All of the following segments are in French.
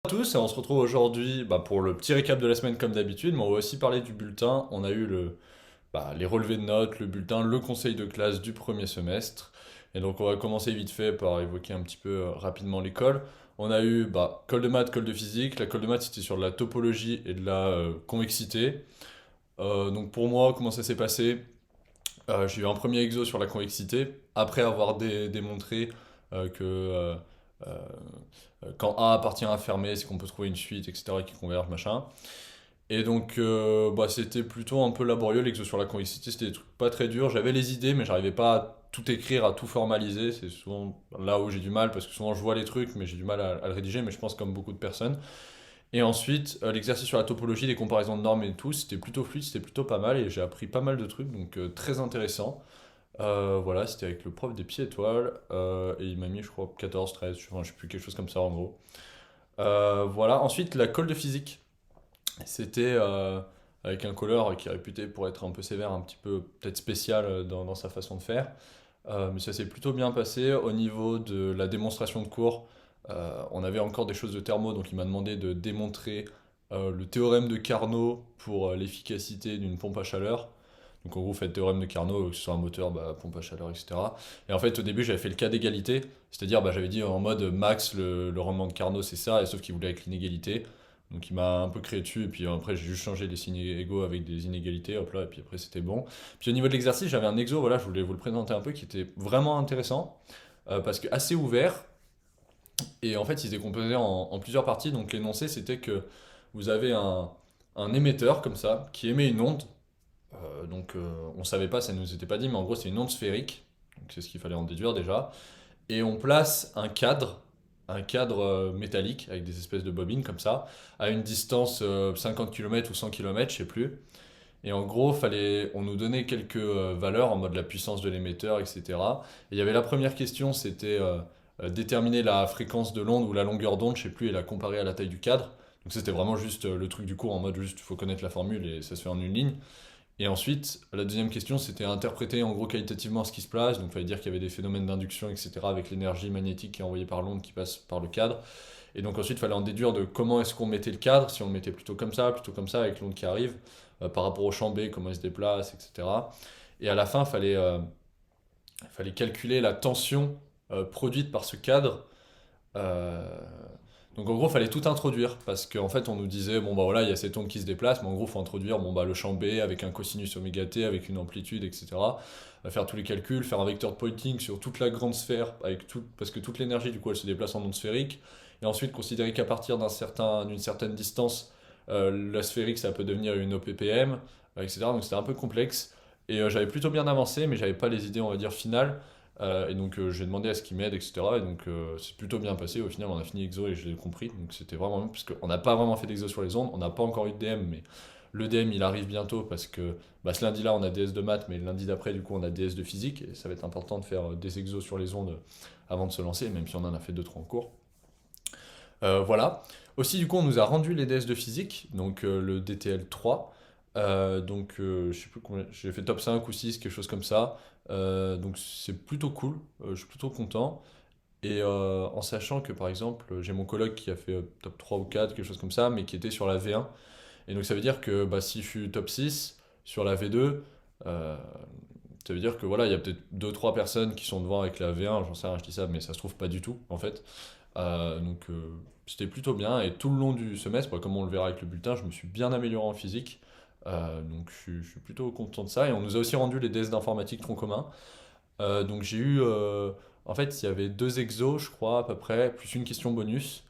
À tous et on se retrouve aujourd'hui pour le petit récap de la semaine comme d'habitude, mais on va aussi parler du bulletin. On a eu les relevés de notes, le bulletin, le conseil de classe du premier semestre. Et donc on va commencer vite fait par évoquer un petit peu rapidement l'école. On a eu colle de maths, colle de physique. La colle de maths c'était sur de la topologie et de la convexité. Donc pour moi, comment ça s'est passé? J'ai eu un premier exo sur la convexité, après avoir démontré que euh, quand A appartient à fermé, c'est qu'on peut trouver une suite, etc., qui converge, machin. Et donc, c'était plutôt un peu laborieux, l'exo sur la convexité, c'était des trucs pas très durs. J'avais les idées, mais j'arrivais pas à tout écrire, à tout formaliser. C'est souvent là où j'ai du mal, parce que souvent je vois les trucs, mais j'ai du mal à le rédiger, mais je pense comme beaucoup de personnes. Et ensuite, l'exercice sur la topologie, les comparaisons de normes et tout, c'était plutôt fluide, c'était plutôt pas mal, et j'ai appris pas mal de trucs, donc très intéressant. Voilà, c'était avec le prof des pieds étoiles, et il m'a mis, je crois, 14, 13, je sais plus, quelque chose comme ça en gros. Voilà, ensuite la colle de physique. C'était avec un colleur qui est réputé pour être un peu sévère, un petit peu peut-être spécial dans sa façon de faire. Mais ça s'est plutôt bien passé. Au niveau de la démonstration de cours, on avait encore des choses de thermo, donc il m'a demandé de démontrer le théorème de Carnot pour l'efficacité d'une pompe à chaleur. Donc en gros, faites le théorème de Carnot, que ce soit un moteur, pompe à chaleur, etc. Et en fait, au début, j'avais fait le cas d'égalité, c'est-à-dire j'avais dit en mode max, le rendement de Carnot, c'est ça, et sauf qu'il voulait avec l'inégalité. Donc il m'a un peu créé dessus, et puis après, j'ai juste changé les signes égaux avec des inégalités, hop là, et puis après, c'était bon. Puis au niveau de l'exercice, j'avais un exo, voilà, je voulais vous le présenter un peu, qui était vraiment intéressant, parce que assez ouvert, et en fait, il était composé en plusieurs parties. Donc l'énoncé, c'était que vous avez un émetteur, comme ça, qui émet une onde. On savait pas, ça nous était pas dit, mais en gros, c'est une onde sphérique. Donc c'est ce qu'il fallait en déduire déjà. Et on place un cadre métallique, avec des espèces de bobines, comme ça, à une distance 50 km ou 100 km, je sais plus. Et en gros, on nous donnait quelques valeurs en mode la puissance de l'émetteur, etc. Et il y avait la première question, c'était déterminer la fréquence de l'onde ou la longueur d'onde, je sais plus, et la comparer à la taille du cadre. Donc c'était vraiment juste le truc du cours en mode juste, il faut connaître la formule et ça se fait en une ligne. Et ensuite, la deuxième question, c'était interpréter en gros qualitativement ce qui se passe. Donc il fallait dire qu'il y avait des phénomènes d'induction, etc. avec l'énergie magnétique qui est envoyée par l'onde qui passe par le cadre. Et donc ensuite, il fallait en déduire de comment est-ce qu'on mettait le cadre, si on le mettait plutôt comme ça, avec l'onde qui arrive, par rapport au champ B, comment il se déplace, etc. Et à la fin, il fallait calculer la tension produite par ce cadre. Euh, donc en gros, il fallait tout introduire, parce qu'en fait, on nous disait, bon bah voilà, il y a cette onde qui se déplace, mais en gros, il faut introduire le champ B avec un cosinus oméga t, avec une amplitude, etc. Faire tous les calculs, faire un vecteur de pointing sur toute la grande sphère, parce que toute l'énergie, du coup, elle se déplace en onde sphérique. Et ensuite, considérer qu'à partir d'une certaine distance, la sphérique, ça peut devenir une OPPM, etc. Donc c'était un peu complexe. Et j'avais plutôt bien avancé, mais j'avais pas les idées, on va dire, finales. Et donc j'ai demandé à ce qu'il m'aide, etc. Et donc c'est plutôt bien passé. Au final, on a fini exo et je l'ai compris. Donc c'était vraiment bien, parce qu'on n'a pas vraiment fait d'exo sur les ondes. On n'a pas encore eu de DM, mais le DM il arrive bientôt parce que ce lundi-là on a DS de maths, mais le lundi d'après, du coup, on a DS de physique. Et ça va être important de faire des exos sur les ondes avant de se lancer, même si on en a fait deux trois en cours. Voilà. Aussi, du coup, on nous a rendu les DS de physique, donc le DTL 3. Je sais plus combien, j'ai fait top 5 ou 6 quelque chose comme ça. Donc c'est plutôt cool, je suis plutôt content. Et en sachant que par exemple, j'ai mon coloc qui a fait top 3 ou 4 quelque chose comme ça, mais qui était sur la V1. Et donc ça veut dire que si je suis top 6 sur la V2, euh, ça veut dire que voilà, il y a peut-être deux trois personnes qui sont devant avec la V1, j'en sais rien, je dis ça, mais ça se trouve pas du tout en fait. C'était plutôt bien, et tout le long du semestre, comme on le verra avec le bulletin, je me suis bien amélioré en physique. Donc je suis plutôt content de ça. Et on nous a aussi rendu les DS d'informatique tronc commun. Donc j'ai eu... en fait, il y avait deux exos, je crois, à peu près, plus une question bonus.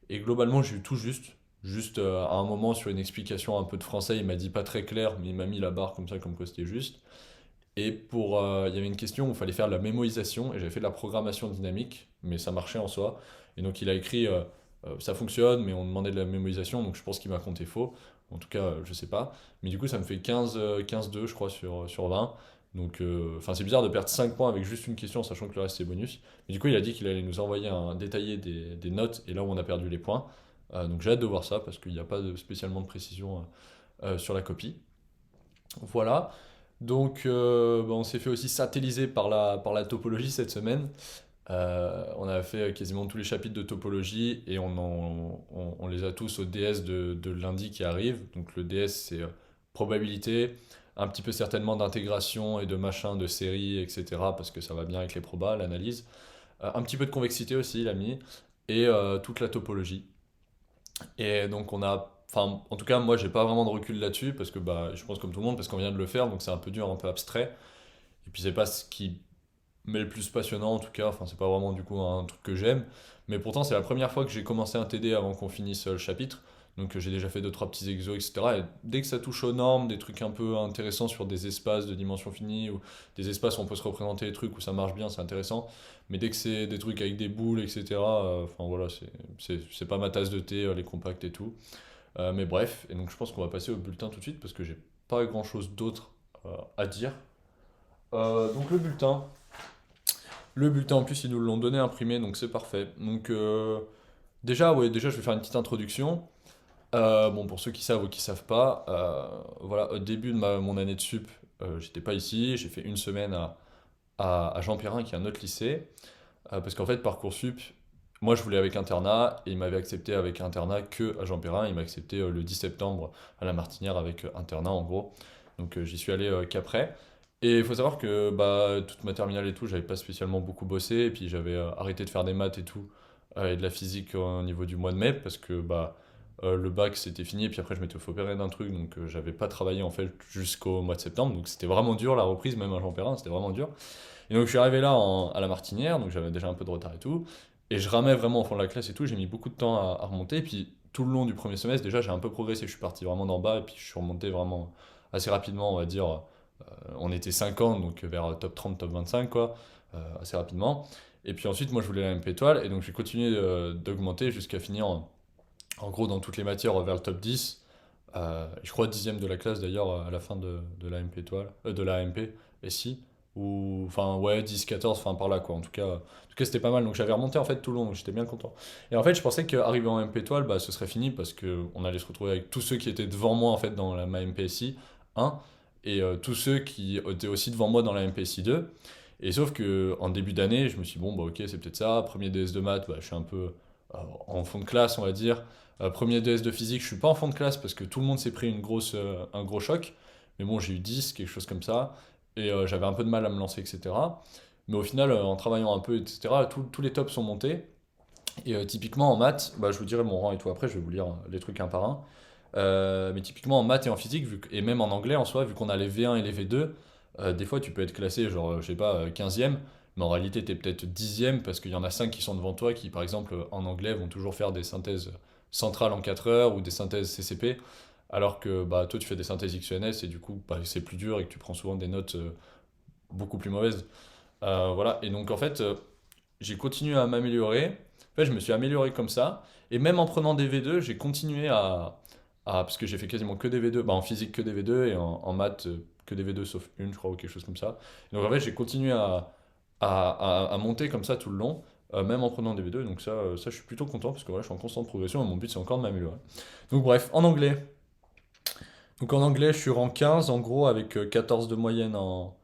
Et globalement, j'ai eu tout juste. Juste à un moment, sur une explication un peu de français, il m'a dit pas très clair, mais il m'a mis la barre comme ça, comme quoi c'était juste. Et il y avait une question où il fallait faire de la mémorisation, et j'avais fait de la programmation dynamique, mais ça marchait en soi. Et donc il a écrit, ça fonctionne, mais on demandait de la mémorisation, donc je pense qu'il m'a compté faux. En tout cas, je sais pas. Mais du coup, ça me fait 15-2, je crois, sur 20. Donc, c'est bizarre de perdre 5 points avec juste une question, sachant que le reste c'est bonus. Mais du coup, il a dit qu'il allait nous envoyer un détaillé des notes, et là où on a perdu les points. Donc j'ai hâte de voir ça, parce qu'il n'y a pas spécialement de précision sur la copie. Voilà. Donc, on s'est fait aussi satelliser par la topologie cette semaine. On a fait quasiment tous les chapitres de topologie et on les a tous au DS de lundi qui arrive. Donc le DS, c'est probabilité, un petit peu certainement d'intégration et de machin, de série, etc. Parce que ça va bien avec les probas, l'analyse. Un petit peu de convexité aussi, il a mis. Et toute la topologie. Et donc on a... Enfin, en tout cas, moi, j'ai pas vraiment de recul là-dessus parce que bah, je pense comme tout le monde, parce qu'on vient de le faire, donc c'est un peu dur, un peu abstrait. Et puis c'est pas ce qui mais le plus passionnant en tout cas, enfin c'est pas vraiment du coup un truc que j'aime, mais pourtant c'est la première fois que j'ai commencé un TD avant qu'on finisse le chapitre, donc j'ai déjà fait deux trois petits exos, etc. Et dès que ça touche aux normes, des trucs un peu intéressants sur des espaces de dimension finie, ou des espaces où on peut se représenter les trucs, où ça marche bien, c'est intéressant, mais dès que c'est des trucs avec des boules, etc., enfin voilà, c'est pas ma tasse de thé, les compacts et tout. Mais bref, et donc je pense qu'on va passer au bulletin tout de suite, parce que j'ai pas grand chose d'autre à dire. Donc le bulletin, en plus, ils nous l'ont donné imprimé, donc c'est parfait. Donc, déjà, ouais, déjà, je vais faire une petite introduction. Bon, pour ceux qui savent ou qui savent pas, voilà, au début de mon année de sup, j'étais pas ici. J'ai fait une semaine à Jean Perrin, qui est un autre lycée. Parce qu'en fait, Parcoursup, moi, je voulais avec internat, et il m'avait accepté avec internat que à Jean Perrin. Il m'a accepté le 10 septembre à la Martinière avec internat, en gros. Donc, j'y suis allé qu'après. Et il faut savoir que bah, toute ma terminale et tout, j'avais pas spécialement beaucoup bossé, et puis j'avais arrêté de faire des maths et tout, et de la physique au niveau du mois de mai, parce que bah, le bac c'était fini, et puis après je m'étais fait opérer d'un truc, donc j'avais pas travaillé en fait jusqu'au mois de septembre, donc c'était vraiment dur la reprise, même à Jean Perrin, c'était vraiment dur. Et donc je suis arrivé là à la Martinière, donc j'avais déjà un peu de retard et tout, et je ramais vraiment au fond de la classe et tout, j'ai mis beaucoup de temps à remonter, et puis tout le long du premier semestre, déjà j'ai un peu progressé, je suis parti vraiment d'en bas, et puis je suis remonté vraiment assez rapidement, on va dire. On était 50, donc vers top 30, top 25, quoi, assez rapidement. Et puis ensuite, moi, je voulais la MP étoile, et donc j'ai continué d'augmenter jusqu'à finir, en gros, dans toutes les matières, vers le top 10. Je crois dixième de la classe, d'ailleurs, à la fin de la MP étoile, de la MP, et si, ou, enfin, ouais, 10, 14, enfin, par là, quoi. En tout cas, c'était pas mal, donc j'avais remonté, en fait, tout le long, donc j'étais bien content. Et en fait, je pensais qu'arriver en MP étoile, bah, ce serait fini, parce qu'on allait se retrouver avec tous ceux qui étaient devant moi, en fait, dans ma MPSI 1, et tous ceux qui étaient aussi devant moi dans la MPSI 2. Et sauf que en début d'année, je me suis dit, bon, bah ok, c'est peut-être ça. Premier DS de maths, bah, je suis un peu en fond de classe, on va dire. Premier DS de physique, je suis pas en fond de classe parce que tout le monde s'est pris un gros choc. Mais bon, j'ai eu 10 quelque chose comme ça. Et j'avais un peu de mal à me lancer, etc. Mais au final, en travaillant un peu, etc., tous les tops sont montés. Et typiquement en maths, bah, je vous dirai mon rang et tout après, je vais vous lire les trucs un par un. Mais typiquement en maths et en physique, et même en anglais en soi, vu qu'on a les V1 et les V2, des fois tu peux être classé genre, je sais pas, 15e, mais en réalité tu es peut-être 10e parce qu'il y en a 5 qui sont devant toi qui, par exemple, en anglais vont toujours faire des synthèses centrales en 4 heures ou des synthèses CCP, alors que bah, toi tu fais des synthèses XENS et du coup bah, c'est plus dur et que tu prends souvent des notes beaucoup plus mauvaises. Voilà, et donc en fait, j'ai continué à m'améliorer. En fait, je me suis amélioré comme ça. Et même en prenant des V2, j'ai continué parce que j'ai fait quasiment que des V2, bah, en physique que des V2 et en maths que des V2 sauf une, je crois, ou quelque chose comme ça. Et donc en fait, j'ai continué à monter comme ça tout le long, même en prenant des V2. Donc ça, je suis plutôt content parce que voilà, je suis en constante progression et mon but, c'est encore de m'améliorer. Donc bref, en anglais. Donc en anglais, je suis rang 15 en gros avec 14 de moyenne en,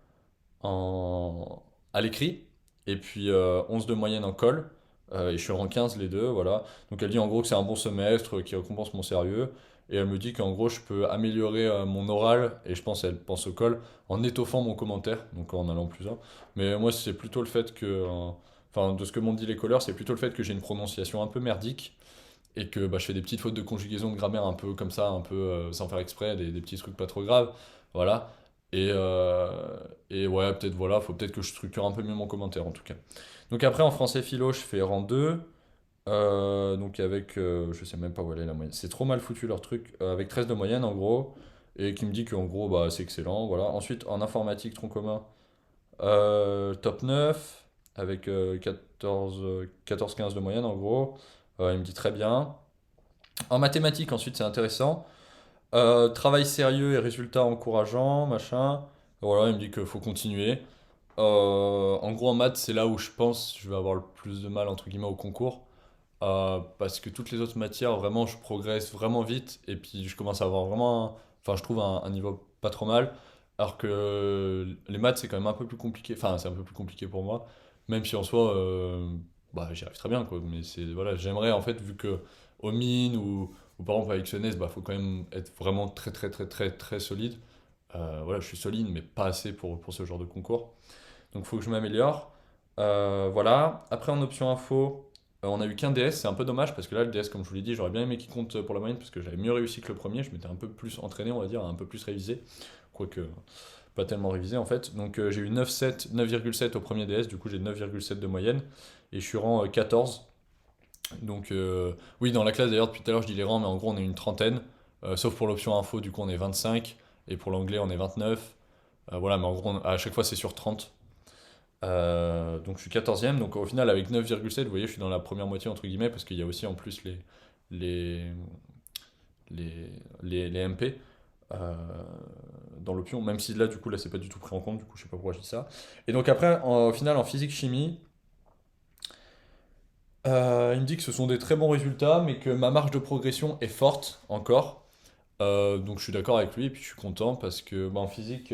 à l'écrit, et puis 11 de moyenne en colle, et je suis en 15 les deux, voilà. Donc elle dit en gros que c'est un bon semestre, qui récompense mon sérieux, et elle me dit qu'en gros je peux améliorer mon oral, et je pense qu'elle pense au colle, en étoffant mon commentaire, donc en allant plus un. Mais moi c'est plutôt le fait que, enfin de ce que m'ont dit les colleurs, c'est plutôt le fait que j'ai une prononciation un peu merdique, et que bah, je fais des petites fautes de conjugaison, de grammaire un peu comme ça, un peu sans faire exprès, des petits trucs pas trop graves, voilà. Et, ouais, peut-être voilà, faut peut-être que je structure un peu mieux mon commentaire en tout cas. Donc après en français philo, je fais rang 2, donc avec, je sais même pas où elle est la moyenne, c'est trop mal foutu leur truc, avec 13 de moyenne en gros, et qui me dit qu'en gros bah, c'est excellent, voilà. Ensuite en informatique tronc commun, top 9 avec 14-15 de moyenne en gros. Il me dit très bien. En mathématiques, ensuite, c'est intéressant. Travail sérieux et résultats encourageants, machin. Voilà, il me dit qu'il faut continuer. En gros, en maths, c'est là où je pense que je vais avoir le plus de mal, entre guillemets, au concours. Parce que toutes les autres matières, vraiment, je progresse vraiment vite. Et puis, je commence à avoir vraiment, enfin, je trouve un niveau pas trop mal. Alors que les maths, c'est quand même un peu plus compliqué. Enfin, c'est un peu plus compliqué pour moi. Même si en soi, bah, j'y arrive très bien, quoi. Mais c'est, voilà, j'aimerais, en fait, vu que au mines ou par exemple avec CNS, bah, faut quand même être vraiment très, très, très, très, très solide. Voilà, je suis solide, mais pas assez pour ce genre de concours. Donc, il faut que je m'améliore. Voilà. Après, en option info, on a eu qu'un DS. C'est un peu dommage parce que là, le DS, comme je vous l'ai dit, j'aurais bien aimé qu'il compte pour la moyenne parce que j'avais mieux réussi que le premier. Je m'étais un peu plus entraîné, on va dire, un peu plus révisé. Quoique, pas tellement révisé en fait. Donc, j'ai eu 9,7, 9,7 au premier DS. Du coup, j'ai 9,7 de moyenne. Et je suis rang 14. Donc, oui, dans la classe d'ailleurs, depuis tout à l'heure, je dis les rangs, mais en gros, on est une trentaine. Sauf pour l'option info, du coup, on est 25. Et pour l'anglais, on est 29. Voilà, mais en gros, à chaque fois, c'est sur 30. Donc je suis 14e, donc au final avec 9,7, vous voyez, je suis dans la première moitié entre guillemets, parce qu'il y a aussi en plus les, les, les MP euh, dans l'option, même si là du coup là c'est pas du tout pris en compte, du coup je sais pas pourquoi je dis ça. Et donc après, au final en physique-chimie, il me dit que ce sont des très bons résultats, mais que ma marge de progression est forte encore. Donc je suis d'accord avec lui, et puis je suis content parce que bah, en physique,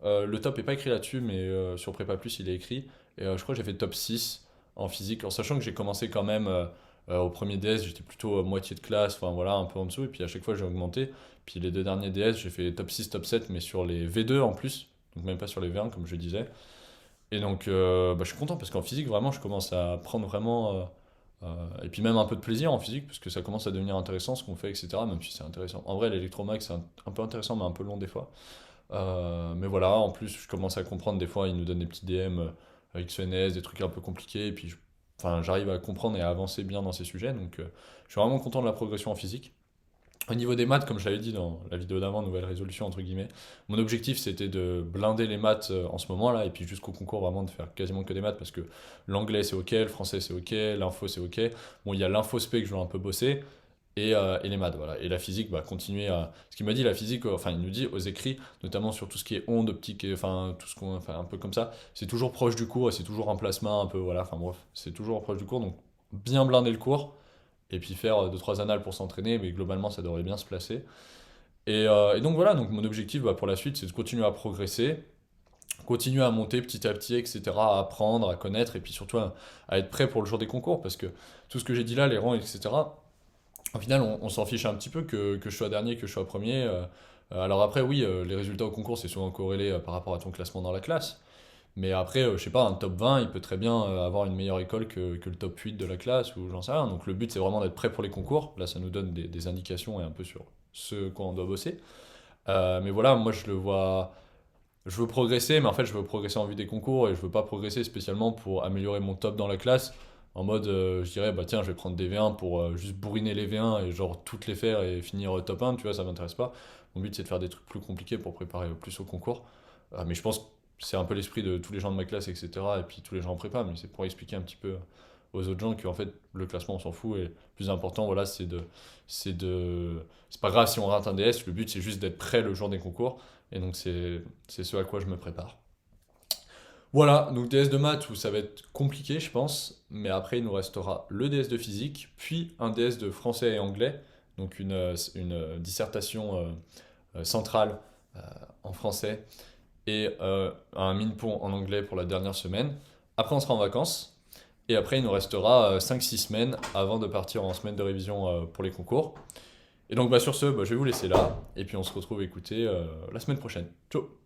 le top est pas écrit là-dessus, mais sur Prépa Plus il est écrit. Et je crois que j'ai fait top 6 en physique, en sachant que j'ai commencé quand même au premier DS, j'étais plutôt moitié de classe, enfin voilà, un peu en dessous, et puis à chaque fois j'ai augmenté. Puis les deux derniers DS, j'ai fait top 6 top 7 mais sur les V2 en plus, donc même pas sur les V1 comme je disais. Et donc bah, je suis content parce qu'en physique, vraiment, je commence à prendre vraiment. Et puis même un peu de plaisir en physique, parce que ça commence à devenir intéressant ce qu'on fait, etc. Même si c'est intéressant. En vrai, l'électromag, c'est un peu intéressant, mais un peu long des fois. Mais voilà, en plus, je commence à comprendre, des fois, ils nous donnent des petits DM avec XNS, des trucs un peu compliqués, et puis enfin, j'arrive à comprendre et à avancer bien dans ces sujets, donc je suis vraiment content de la progression en physique. Au niveau des maths, comme je l'avais dit dans la vidéo d'avant, nouvelle résolution entre guillemets, mon objectif c'était de blinder les maths en ce moment là, et puis jusqu'au concours vraiment de faire quasiment que des maths parce que l'anglais c'est ok, le français c'est ok, l'info c'est ok. Bon, il y a l'info spé que je dois un peu bosser, et les maths, voilà. Et la physique, bah, continuer à. Ce qu'il m'a dit, la physique, enfin, il nous dit aux écrits, notamment sur tout ce qui est ondes, optique, enfin, tout ce qu'on. Enfin, un peu comme ça, c'est toujours proche du cours et c'est toujours un placement un peu, voilà, enfin, bref, c'est toujours proche du cours, donc bien blinder le cours et puis faire deux trois annales pour s'entraîner, mais globalement, ça devrait bien se placer. Et donc, voilà, donc mon objectif bah, pour la suite, c'est de continuer à progresser, continuer à monter petit à petit, etc., à apprendre, à connaître, et puis surtout à être prêt pour le jour des concours, parce que tout ce que j'ai dit là, les rangs, etc., au final, on s'en fiche un petit peu que je sois dernier, que je sois premier. Alors après, oui, les résultats au concours, c'est souvent corrélé par rapport à ton classement dans la classe. Mais après, je sais pas, un top 20, il peut très bien avoir une meilleure école que le top 8 de la classe, ou j'en sais rien. Donc le but, c'est vraiment d'être prêt pour les concours. Là, ça nous donne des indications et un peu sur ce quoi on doit bosser. Mais voilà, moi, je le vois. Je veux progresser, mais en fait, je veux progresser en vue des concours et je veux pas progresser spécialement pour améliorer mon top dans la classe. En mode, je dirais, bah tiens, je vais prendre des V1 pour juste bourriner les V1 et genre toutes les faire et finir top 1, tu vois, ça m'intéresse pas. Mon but, c'est de faire des trucs plus compliqués pour préparer plus au concours. Mais je pense que c'est un peu l'esprit de tous les gens de ma classe, etc. Et puis tous les gens en prépa, mais c'est pour expliquer un petit peu aux autres gens qu'en fait, le classement, on s'en fout. Et le plus important, voilà, c'est de. C'est pas grave si on rate un DS, le but, c'est juste d'être prêt le jour des concours. Et donc, c'est ce à quoi je me prépare. Voilà, donc DS de maths où ça va être compliqué, je pense. Mais après, il nous restera le DS de physique, puis un DS de français et anglais. Donc, une dissertation centrale euh, en français et un MINPON en anglais pour la dernière semaine. Après, on sera en vacances. Et après, il nous restera 5-6 semaines avant de partir en semaine de révision pour les concours. Et donc, bah, sur ce, bah, je vais vous laisser là. Et puis, on se retrouve écouter la semaine prochaine. Ciao!